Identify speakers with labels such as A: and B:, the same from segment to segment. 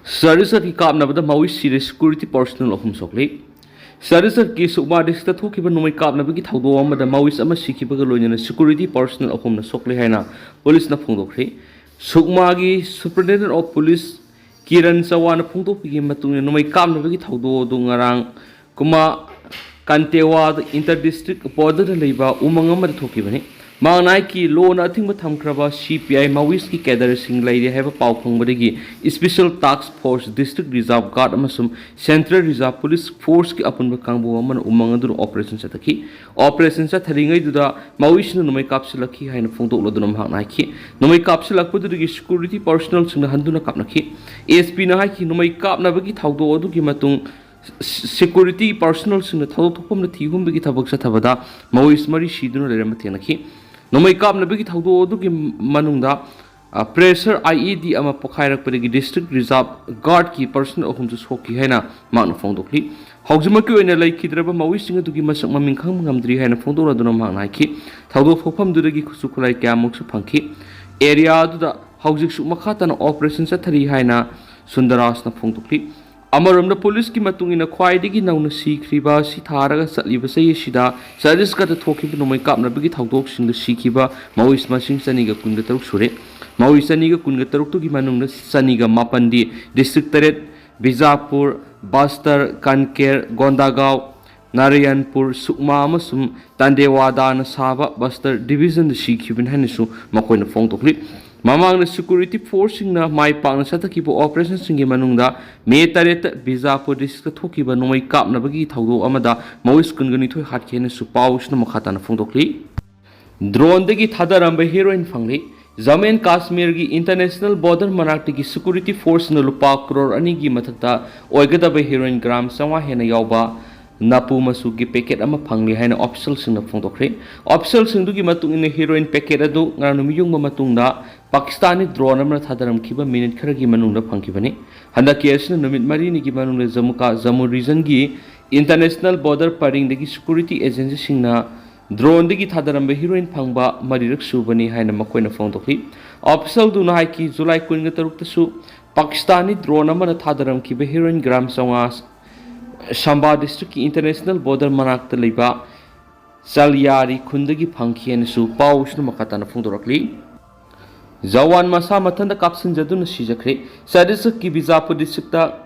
A: Sarisa ki Kapnabada sire security personnel of sokle. Sarisa ki Sukma district hoki numai Kapnabaki Taudo Amada Mawis Amasiki Bagaloyan security personnel of sokle Hena, police na Pungokre. Sukmagi superintendent of police Kiran Sawan Punto Pimatun numai Kapnabaki Taudo Dungarang Kuma Kantewa interdistrict border labor Umangama Tokibani. Mangnai ki law na ating mathamkraba CPI Mawis ki cadre sing lai have a pau phongbadagi special task force district reserve guard amasum central reserve police force ki apunba kangbu aman umang adur operation sataki operation sa tharingai duda Mawis na numai kapsilaki haina phongdok lodunam hangnai ki numai kapsilak pudagi security personnel sing handuna kapnaki ASP na hai ki numai kapnabagi thaudo adu ki matung security personnel sing thaudo thopam na thihum bagi thabak sa thabada Mawis mari siduna leramatenaki Nomai Kapnabaki Taudo Duki Manunda pressure IED ama Pokarak Pedi district reserve guard ki person of whom to Hoki Hena Mount Fondokli. Hogsumaki in a lake Kidraba Mawising to give us Maming Kamdri Hena Fondora Dunama Nike, Taudo Fopam Duragi Kusukulai Gamux Punky, area to the Hogsik Makatan operation Satari Hena Sundaras na Fondokli. Amaram the police ki matung in a quiet digi now si kriba sitara satliba say shida sadis got a talking no make up na big how dogs in the sikiba Mawis machine saniga kungataruk sure Mawis saniga kungataruk to gimanung the saniga mapandi district teret Bizapur Bastar Kanker Gondagaw Narayanpur Sukma Masum Tandewada na Saba Bastar division the sikibin hanisu makoina phone to clip Mamang na security forcing na may pang sa takipo operations singi manungda may tareta Bizapur district thokiba no may kap na bagi tawdo amada Mawis kun ganito hatke na supaus na makata na phongdokli drone dagi thadaramba heroin phangle Jawan Kashmir gi international border manakti gi security force na lupa crore ani gi mathakta oigada ba heroin gram sawa hena yawba Napu masugi packet ama phangle haina official sing na phongdokre official sing du gi matung in heroin packet adu ngaranu miyung matung da Pakistani drone amna thadaram khiba minute khara gi manung da phangkibani handa case na numit mari ni gi manung le Jammu region gi international border paring de gi security agency sing na drone de gi thadaram be heroin phangba marirak subani haina makoina phongdokli official du na hai ki July 13 ta su Pakistani drone amna thadaram khiba heroin gram sawas Shamba district ki international border manakta leiba Salyari khundagi phangkhian su pausnu makatana phungdorakli Jawan masa mathanda kapsin jaduna sijakre sadisa ki Bizapur district ta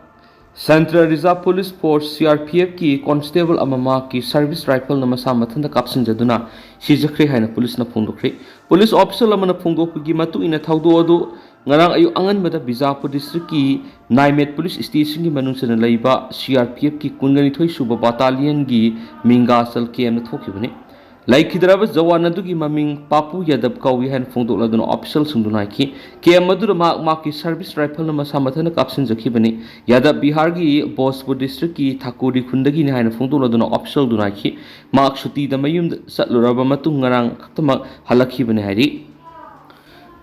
A: Central Reserve Police Force CRPF ki constable amama ki service rifle na masa mathanda kapsin jaduna sijakre haina police na phungdokre police officer amana phungdokgi matu ina thawdo adu ngarang ayu angan mada Bizapur district ki Naimet police station ki manung sana laiba CRPF ki kungani thoi suba battalion gi minga sal ke na thoki bane laikhidraba Jawan adu gi maming Papu Yadav kawi han phongdok laduna official sungduna ki ke madura ma ki service rifle na masa mathana kapsin jakhi bane Yadav Bihar gi Bhojpur district ki Thakuri khundagi ni han phongdok laduna official duna ki mak shuti da mayum satluraba matung ngarang khaktama halakhi bane hari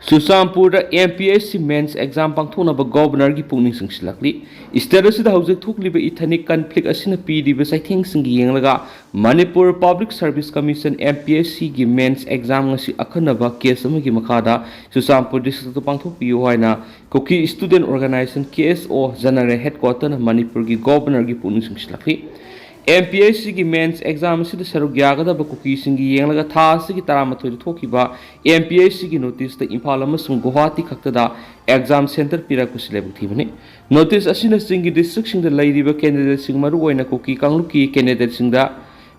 A: Susampur MPSC men's exam pangthona ba governor gi pungning singsilakli status da hauze thukli ba ethnic conflict asina pd ba saithing singi yenglaga Manipur Public Service Commission MPSC gi men's exam ngasi akhana ba case amagi makhada Susampur district pangthok piu haina koki student organization KSO general headquarter na Manipur gi governor gi pungning singsilakli MPSC ki men's exam si saruk yagada ba kuki singi yenglaga tha si ki taramathoi thokiba MPSC ki notice ta Imphal amasung Guwahati khaktada exam center pira kusilebu thibani notice asina singi district sing da lairiba candidate sing maru oina kuki kangluki candidate sing da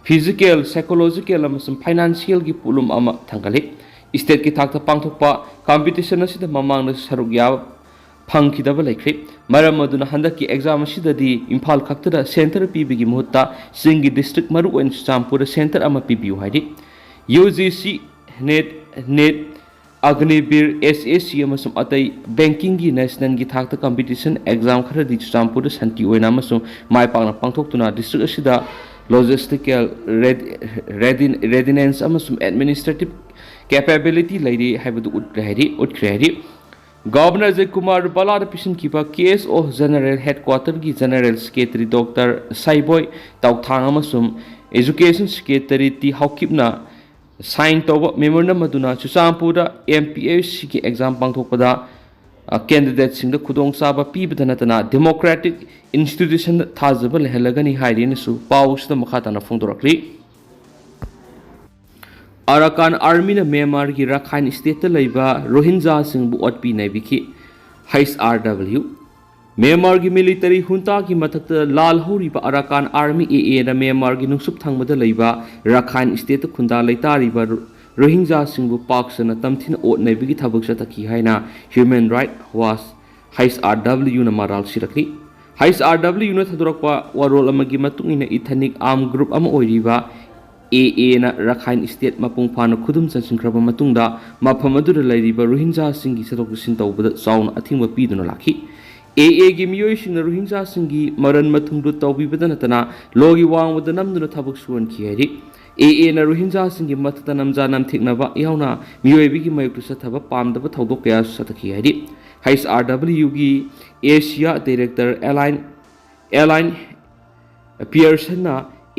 A: physical psychological amasung financial gi pulum ama thangale state ki thakta pangthokpa competition asida mamang na saruk ya phangkidaba laikre maram aduna handaki exam asidadi Imphal khaktada center pibigi muhutta singi district maru oin Champur center ama pibiu haidi UGC net Agnibir SSC amasum atai banking gi national gi thakta competition exam khara di Champur santi oina amasum mai pangna pangthoktuna district asida logistical readiness amasum administrative capability laidi haibadu utkre Governor Jay Kumar Balada Pishin Kipa case of General Headquarter gi General Secretary Dr. Saiboy Tauthang amasum Education Secretary Ti Haukipna sign toba memorandum aduna Susampura MPSC ki exam pangthokpada ꯀꯦꯟꯗꯤꯗꯦꯠꯁꯤꯡꯗ ꯈꯨꯗꯣꯡꯆꯥꯕ ꯄꯤꯕꯗ ꯅꯠꯇꯅ democratic ꯏꯟꯁꯇꯤꯇ꯭ꯌꯨꯁꯟꯗ ꯊꯥꯖꯕ ꯂꯩꯍꯜꯂꯒꯅꯤ ꯍꯥꯏꯔꯤꯅꯁꯨ ꯄꯥꯎꯁꯤꯗ ꯃꯈꯥ ꯇꯥꯅ ꯐꯣꯡꯗꯣꯔꯛꯂꯤ꯫ ꯑꯔꯥꯀꯥꯟ ꯑꯥꯔꯃꯤꯅ ꯃ꯭ꯌꯥꯟꯃꯥꯔꯒꯤ ꯔꯥꯈꯥꯏꯟ ꯁ꯭ꯇꯦꯠꯇ ꯂꯩꯕ ꯔꯣꯍꯤꯟꯖꯥꯁꯤꯡꯕꯨ ꯑꯣꯠꯄꯤ ꯅꯩꯕꯤꯈꯤ꯫ HRW ꯃ꯭ꯌꯥꯟꯃꯥꯔꯒꯤ military ꯍꯨꯟꯇꯥꯒꯤ ꯃꯊꯛꯇ ꯂꯥꯜꯍꯧꯔꯤꯕ ꯑꯔꯥꯀꯥꯟ army AAꯅ ꯃ꯭ꯌꯥꯟꯃꯥꯔꯒꯤ ꯅꯨꯡꯁꯨꯞ ꯊꯪꯕꯗ ꯂꯩꯕ ꯔꯥꯈꯥꯏꯟ ꯁ꯭ꯇꯦꯠꯇ ꯈꯨꯟꯗꯥ ꯂꯩꯇꯥꯔꯤꯕ ꯔꯣꯍꯤꯡꯖꯥꯁꯤꯡꯕꯨ ꯄꯥꯛ ꯁꯟꯅ ꯇꯝꯊꯤꯅ ꯑꯣꯠ ꯅꯩꯕꯒꯤ ꯊꯕꯛ ꯆꯠꯊꯈꯤ ꯍꯥꯏꯅ ꯍ꯭ꯌꯨꯃꯦꯟ ꯔꯥꯏꯠ ꯋꯥꯆ HRWꯅ ꯃꯔꯥꯜ ꯁꯤꯔꯛꯂꯤ꯫ HRWꯅ ꯊꯥꯗꯣꯔꯛꯄ ꯋꯥꯔꯣꯜ ꯑꯃꯒꯤ ꯃꯇꯨꯡ ꯏꯟꯅ ꯏꯊꯅꯤꯛ ꯑꯥꯔꯝ ꯒ꯭ꯔꯨꯞ ꯑꯃ ꯑꯣꯏꯔꯤꯕ AAꯅ ꯔꯥꯈꯥꯏꯟ ꯁ꯭ꯇꯦꯠ ꯃꯄꯨꯡ ꯐꯥꯅ ꯈꯨꯗꯨꯝ ꯆꯟꯁꯤꯟꯈ꯭ꯔꯕ ꯃꯇꯨꯡꯗ ꯃꯐꯝ ꯑꯗꯨꯗ ꯂꯩꯔꯤꯕ ꯔꯣꯍꯤꯡꯖꯥꯁꯤꯡꯒꯤ ꯆꯠꯊꯣꯛ ꯆꯠꯁꯤꯟ ꯇꯧꯕꯗ ꯆꯥꯎꯅ ꯑꯊꯤꯡꯕ ꯄꯤꯗꯨꯅ ꯂꯥꯛꯈꯤ꯫ AAꯒꯤ ꯃꯤꯑꯣꯏꯁꯤꯡꯅ ꯔꯣꯍꯤꯡꯖꯥꯁꯤꯡꯒꯤ ꯃꯔꯟ ꯃꯊꯨꯝꯗꯨ ꯇꯧꯕꯤꯕꯗ ꯅꯠꯇꯅ ꯂꯣꯒꯤ ꯋꯥꯡꯃꯗ ꯅꯝꯗꯨꯅ ꯊꯕꯛ ꯁꯨꯍꯟꯈꯤ ꯍꯥꯏꯔꯤ꯫ AAꯅ ꯔꯣꯍꯤꯡꯖꯥꯁꯤꯡꯒꯤ ꯃꯊꯛꯇ ꯅꯝꯖꯥ ꯅꯝꯊꯦꯛꯅꯕ ꯌꯥꯎꯅ ꯃꯤꯑꯣꯏꯕꯒꯤ ꯃꯥꯌꯣꯛꯇ ꯆꯠꯊꯕ ꯄꯥꯝꯗꯕ ꯊꯧꯗꯣꯛ ꯀꯌꯥꯁꯨ ꯆꯠꯊꯈꯤ ꯍꯥꯏꯔꯤ꯫ HRWꯒꯤ ꯑꯦꯁꯤꯌꯥ ꯗꯥꯏꯔꯦꯛꯇꯔ ꯑꯦꯂꯥꯏꯟ ꯄꯤꯌꯔꯁꯟꯅ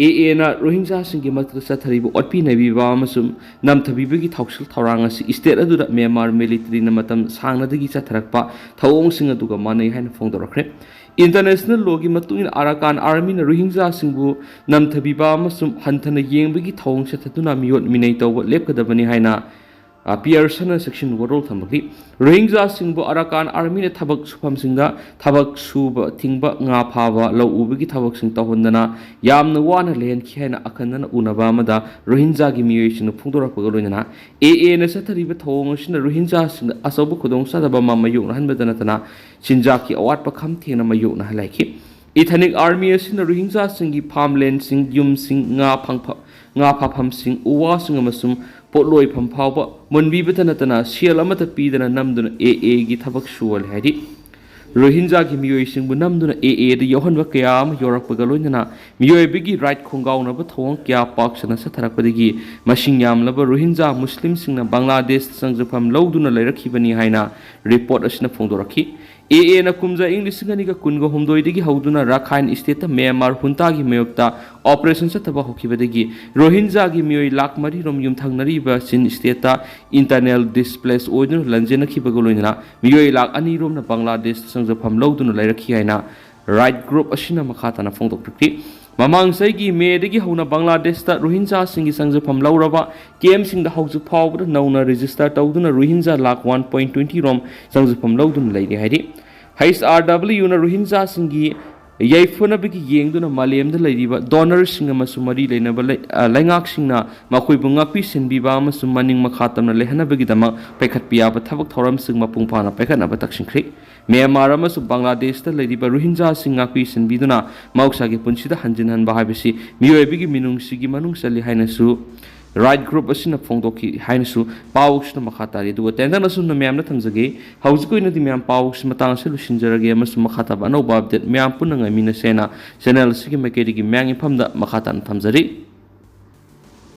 A: AAꯅ ꯔꯣꯍꯤꯡꯖꯥꯁꯤꯡꯒꯤ ꯃꯊꯛꯇ ꯆꯠꯊꯔꯤꯕ ꯑꯣꯠꯄꯤ ꯅꯩꯕꯤꯕ ꯑꯃꯁꯨꯡ ꯅꯝꯊꯕꯤꯕꯒꯤ ꯊꯧꯁꯤꯜ ꯊꯧꯔꯥꯡ ꯑꯁꯤ ꯁ꯭ꯇꯦꯠ ꯑꯗꯨꯗ ꯃ꯭ꯌꯥꯟꯃꯥꯔ ꯃꯤꯂꯤꯇꯔꯤꯅ ꯃꯇꯝ ꯁꯥꯡꯅꯗꯒꯤ ꯆꯠꯊꯔꯛꯄ ꯊꯧꯑꯣꯡꯁꯤꯡ ꯑꯗꯨꯒ ꯃꯥꯟꯅꯩ ꯍꯥꯏꯅ ꯐꯣꯡꯗꯣꯔꯛꯈ꯭ꯔꯦ꯫ ꯏꯟꯇꯔꯅꯦꯁꯅꯦꯜ ꯂꯣꯒꯤ ꯃꯇꯨꯡ ꯏꯟꯅ ꯑꯔꯥꯀꯥꯟ ꯑꯥꯔꯃꯤꯅ ꯔꯣꯍꯤꯡꯖꯥꯁꯤꯡꯕꯨ ꯅꯝꯊꯕꯤꯕ ꯑꯃꯁꯨꯡ ꯍꯟꯊꯅ ꯌꯦꯡꯕꯒꯤ ꯊꯧꯑꯣꯡ ꯆꯠꯊꯗꯨꯅ ꯃꯤꯑꯣꯠ ꯃꯤꯅꯩ ꯇꯧꯕ ꯂꯦꯞꯀꯗꯕꯅꯤ ꯍꯥꯏꯅ ꯄꯤꯌꯔꯁꯟꯅ ꯆꯦꯛꯁꯤꯟ ꯋꯥꯔꯣꯜ ꯊꯝꯂꯤ꯫ ꯔꯣꯍꯤꯡꯖꯥꯁꯤꯡꯕꯨ ꯑꯔꯥꯀꯥꯟ ꯑꯥꯔꯃꯤꯅ ꯊꯕꯛ ꯁꯨꯐꯝꯁꯤꯡꯗ ꯊꯕꯛ ꯁꯨꯕ ꯊꯤꯡꯕ, ꯉꯥ ꯐꯥꯕ, ꯂꯧ ꯎꯕꯒꯤ ꯊꯕꯛꯁꯤꯡ ꯇꯧꯍꯟꯗꯅ ꯌꯥꯝꯅ ꯋꯥꯅ ꯂꯩꯍꯟꯈꯤ ꯍꯥꯏꯅ ꯑꯈꯟꯅꯅ ꯎꯅꯕ ꯑꯃꯗ ꯔꯣꯍꯤꯡꯖꯥꯒꯤ ꯃꯤꯑꯣꯏꯁꯤꯡꯅ ꯐꯣꯡꯗꯣꯔꯛꯄꯒ ꯂꯣꯏꯅꯅ AAꯅ ꯆꯠꯊꯔꯤꯕ ꯊꯧꯑꯣꯡ ꯑꯁꯤꯅ ꯔꯣꯍꯤꯡꯖꯥꯁꯤꯡꯗ ꯑꯆꯧꯕ ꯈꯨꯗꯣꯡꯆꯥꯗꯕ ꯑꯃ ꯃꯥꯌꯣꯛꯅꯍꯟꯕꯗ ꯅꯠꯇꯅ ꯆꯤꯟꯖꯥꯛꯀꯤ ꯑꯋꯥꯠꯄ ꯈꯝ ꯊꯦꯡꯅ ꯃꯥꯌꯣꯛꯅꯍꯜꯂꯛꯈꯤ꯫ ꯏꯊꯅꯤꯛ ꯑꯥꯔꯃꯤ ꯑꯁꯤꯅ ꯔꯣꯍꯤꯡꯖꯥꯁꯤꯡꯒꯤ ꯐꯥꯔꯝꯂꯦꯟꯁꯤꯡ, ꯌꯨꯝꯁꯤꯡ, ꯉꯥ ꯐꯥꯐꯝꯁꯤꯡ, ꯎ ꯋꯥꯁꯤꯡ ꯑꯃꯁꯨꯡ ꯄꯣꯠꯂꯣꯏꯐꯝ ꯐꯥꯎꯕ ꯃꯨꯟꯕꯤꯕꯇ ꯅꯠꯇꯅ ꯁꯦꯜ ꯑꯃꯠꯇ ꯄꯤꯗꯅ ꯅꯝꯗꯨꯅ AAꯒꯤ ꯊꯕꯛ ꯁꯨꯍꯜꯂꯦ ꯍꯥꯏꯔꯤ꯫ ꯔꯣꯍꯤꯡꯖꯥꯒꯤ ꯃꯤꯑꯣꯏꯁꯤꯡꯕꯨ ꯅꯝꯗꯨꯅ AAꯗ ꯌꯥꯎꯍꯟꯕ ꯀꯌꯥ ꯑꯃ ꯌꯥꯎꯔꯛꯄꯒ ꯂꯣꯏꯅꯅ ꯃꯤꯑꯣꯏꯕꯒꯤ ꯔꯥꯏꯠ ꯈꯣꯡꯒꯥꯎꯅꯕ ꯊꯧꯑꯣꯡ ꯀꯌా ꯄꯥꯛ ꯁꯟꯅ ꯆꯠꯊꯔꯛꯄꯗꯒꯤ ꯃꯁꯤꯡ ꯌꯥꯝꯂꯕ ꯔꯣꯍꯤꯡꯖꯥ ꯃꯨꯁꯂꯤꯝꯁꯤꯡꯅ ꯕꯪꯒ꯭ꯂꯥꯗꯦꯁꯇ ꯆꯪꯖꯐꯝ ꯂꯧꯗꯨꯅ ꯂꯩꯔꯛꯈꯤꯕꯅꯤ ꯍꯥꯏꯅ ꯔꯤꯄꯣꯔꯠ ꯑꯁꯤꯅ ꯐꯣꯡꯗꯣꯔꯛꯈꯤ꯫ AAꯅ ꯀꯨꯝꯖꯥ ꯏꯪ 2019ꯗꯒꯤ ꯍꯧꯗꯨꯅ ꯔꯥꯈꯥꯏꯟ ꯁ꯭ꯇꯦꯠꯇ ꯃ꯭ꯌꯥꯟꯃꯥꯔ ꯍꯨꯟꯇꯥꯒꯤ ꯃꯥꯌꯣꯛꯇ ꯑꯣꯄꯔꯦꯁꯟ ꯆꯠꯊꯕ ꯍꯧꯈꯤꯕꯗꯒꯤ ꯔꯣꯍꯤꯡꯖꯥꯒꯤ ꯃꯤꯑꯣꯏ ꯂꯥꯈ 4 ꯌꯨꯝꯊꯪꯅꯔꯤꯕ ꯆꯤꯟ ꯁ꯭ꯇꯦꯠꯇ ꯏꯟꯇꯔꯅꯦꯜ ꯗꯤꯁꯄ꯭ꯂꯦꯁ ꯑꯣꯏꯗꯨꯅ ꯂꯟꯖꯦꯟꯅꯈꯤꯕꯒ ꯂꯣꯏꯅꯅ ꯃꯤꯑꯣꯏ ꯂꯥꯈ 2 ꯕꯪꯒ꯭ꯂꯥꯗꯦꯁꯇ ꯆꯪꯖꯐꯝ ꯂꯧꯗꯨꯅ ꯂꯩꯔꯛꯈꯤ ꯍꯥꯏꯅ ꯔꯥꯏꯠ ꯒ꯭ꯔꯨꯞ ꯑꯁꯤꯅ ꯃꯈꯥ ꯇꯥꯅ ꯐꯣꯡꯗꯣꯛꯈꯤ꯫ ꯃꯃꯥꯡ ꯆꯍꯤꯒꯤ ꯃꯦꯗꯒꯤ ꯍꯧꯅ ꯕꯪꯒ꯭ꯂꯥꯗꯦꯁꯇ ꯔꯣꯍꯤꯡꯖꯥꯁꯤꯡꯒꯤ ꯆꯪꯖꯐꯝ ꯂꯧꯔꯕ ꯀꯦꯝꯞꯁꯤꯡꯗ ꯍꯧꯖꯤꯛ ꯐꯥꯎꯕꯗ ꯅꯧꯅ ꯔꯦꯖꯤꯁꯇꯔ ꯇꯧꯗꯨꯅ ꯔꯣꯍꯤꯡꯖꯥ ꯂꯥꯈ 1.20 ꯆꯪꯖꯐꯝ ꯂꯧꯗꯨꯅ ꯂꯩꯔꯤ ꯍꯥꯏꯔꯤ꯫ HRWꯅ ꯔꯣꯍꯤꯡꯖꯥꯁꯤꯡꯒꯤ ꯌꯩꯐꯅꯕꯒꯤ ꯌꯦꯡꯗꯨꯅ ꯃꯥꯂꯦꯝꯗ ꯂꯩꯔꯤꯕ ꯗꯣꯅꯔꯁꯤꯡ ꯑꯃꯁꯨꯡ ꯃꯔꯤ ꯂꯩꯅꯕ ꯂꯩꯉꯥꯛꯁꯤꯡꯅ ꯃꯈꯣꯏꯕꯨ ꯉꯥꯛꯄꯤ ꯁꯦꯟꯕꯤꯕ ꯑꯃꯁꯨꯡ ꯃꯅꯤꯡ ꯃꯈꯥ ꯇꯝꯅ ꯂꯩꯍꯟꯅꯕꯒꯤꯗꯃꯛ ꯄꯥꯏꯈꯠꯄ ꯌꯥꯕ ꯊꯕꯛ ꯊꯧꯔꯝꯁꯤꯡ ꯃꯄꯨꯡ ꯐꯥꯅ ꯄꯥꯏꯈꯠꯅꯕ ꯇꯛꯁꯤꯟꯈ꯭ꯔꯦ꯫ ꯃ꯭ꯌꯥꯟꯃꯥꯔ ꯑꯃꯁꯨꯡ ꯕꯪꯒ꯭ꯂꯥꯗꯦꯁꯇ ꯂꯩꯔꯤꯕ ꯔꯣꯍꯤꯡꯖꯥꯁꯤꯡ ꯉꯥꯛꯄꯤ ꯁꯦꯟꯕꯤꯗꯨꯅ ꯃꯍꯧꯁꯥꯒꯤ ꯄꯨꯟꯁꯤꯗ ꯍꯟꯖꯤꯟꯍꯟꯕ ꯍꯥꯏꯕꯁꯤ ꯃꯤꯑꯣꯏꯕꯒꯤ ꯃꯤꯅꯨꯡꯁꯤꯒꯤ ꯃꯅꯨꯡ ꯆꯜꯂꯤ ꯍꯥꯏꯅꯁꯨ ꯔꯥꯏꯠ ꯒ꯭ꯔꯨꯞ ꯑꯁꯤꯅ ꯐꯣꯡꯗꯣꯛꯈꯤ ꯍꯥꯏꯅꯁꯨ ꯄꯥꯎꯁꯤꯅ ꯃꯈꯥ ꯇꯥꯔꯤ꯫ ꯑꯗꯨꯒ ꯇꯦꯟꯗꯔ ꯑꯁꯨꯝꯅ ꯃꯌꯥꯝꯅ ꯊꯝꯖꯒꯦ꯫ ꯍꯧꯖꯤꯛ ꯑꯣꯏꯅꯗꯤ ꯃꯌꯥꯝ ꯄꯥꯎꯁꯤ ꯃꯇꯥꯡ ꯑꯁꯤ ꯂꯣꯏꯁꯤꯟꯖꯔꯒꯦ ꯑꯃꯁꯨꯡ ꯃꯈꯥ ꯇꯥꯕ ꯑꯅꯧꯕ ꯑꯞꯗꯦꯠ ꯃꯌꯥꯝ ꯄꯨꯟꯅ ꯉꯥꯏꯃꯤꯟꯅꯁꯦꯅ ꯆꯦꯅꯦꯜ ꯑꯁꯤꯒꯤ ꯃꯥꯏꯀꯩꯗꯒꯤ ꯃꯌꯥꯝꯒꯤ ꯃꯐꯝꯗ ꯃꯈꯥ ꯇꯥꯅ ꯊꯝꯖꯔꯤ꯫